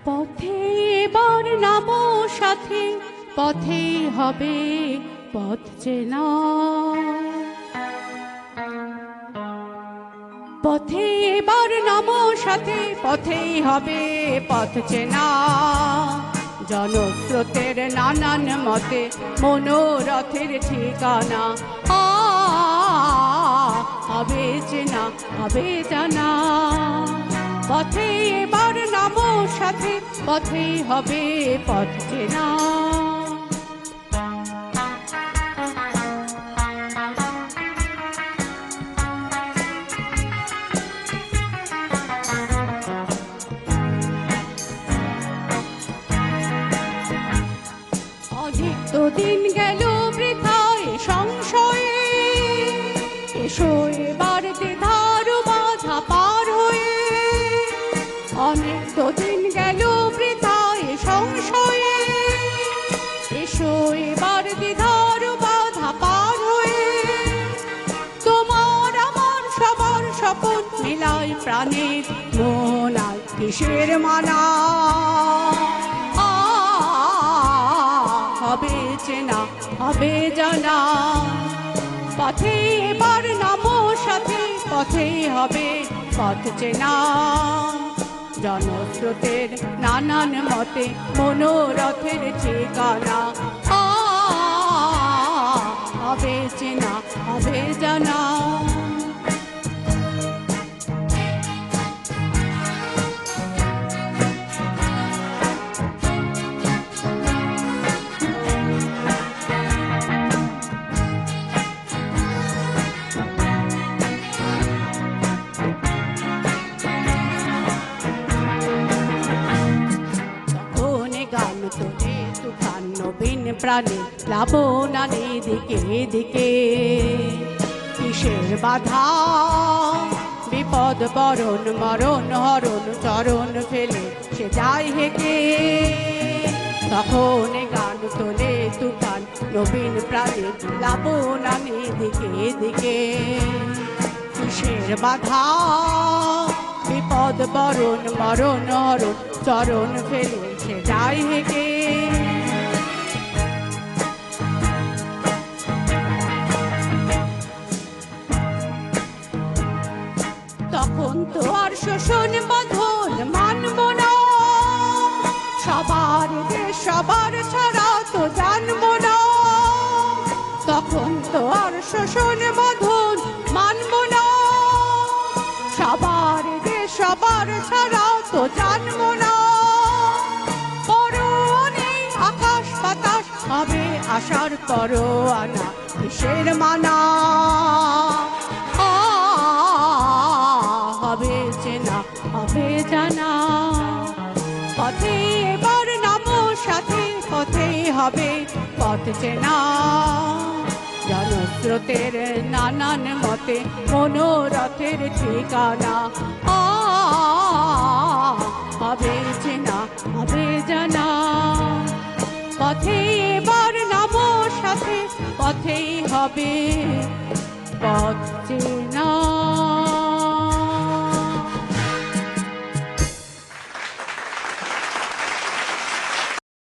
পথে এবার নামো সাথে, পথেই হবে পথ চেনা। পথে এবার নামো সাথে, পথেই হবে পথ চেনা। জনস্রোতের নানান মতে মনোরথের ঠিকানা। হবে চেনা, হবে জানা। পথে এবার নামো সাথে, পথেই হবে পথ চেনা। তো দিন গেল বৃথায় সংশয়ে, এসো এবার দ্বিধার বাধা পার হয়ে। অনেক তো দিন গেল বৃথায় সংশয়ে, এসো এবার দ্বিধার বাধা পার হয়ে। তোমার আমার সবার স্বপন মিলাই প্রাণের মোহনায় কিসের মানা। হবে চেনা, হবে জানা। পথে এবার নামো সাথে, পথেই হবে পথ চেনা। জনস্রোতের নানান মতে মনোরথের ঠিকানা। হবে চেনা, হবে জানা। গান তোলে তুফান নবীন প্রাণে প্লাবনানে দিকে দিকে। কিসের বাধা বিপদ বরণ মরণ হরণ চরণ ফেলে সে যায় হেঁকে। তখন গান তোলে তুফান নবীন প্রাণে প্লাবনানে দিকে দিকে। কিসের বাধা বিপদ বরণ মরণ হরণ চরণ ফেলে সে যায় হেঁকে। তখন তো আর শোষণ বাঁধন মানব না, সবার দেশ সবার ছাড়া তো জানব না। তখন তো আর শোষণ বাঁধন মানব না, সবার দেশ সবার ছাড়া তো জানব না। আকাশ বাতাস হবে আশার পরোয়ানা, কিসের মানা। হবে চেনা, হবে জানা। পথে এবার নামো সাথে, পথেই হবে পথ চেনা। জনস্রোতের নানান মতে মনোরথের ঠিকানা। হবে চেনা, হবে জানা। পথে এবার নামো সাথে, পথেই হবে পথ চেনা।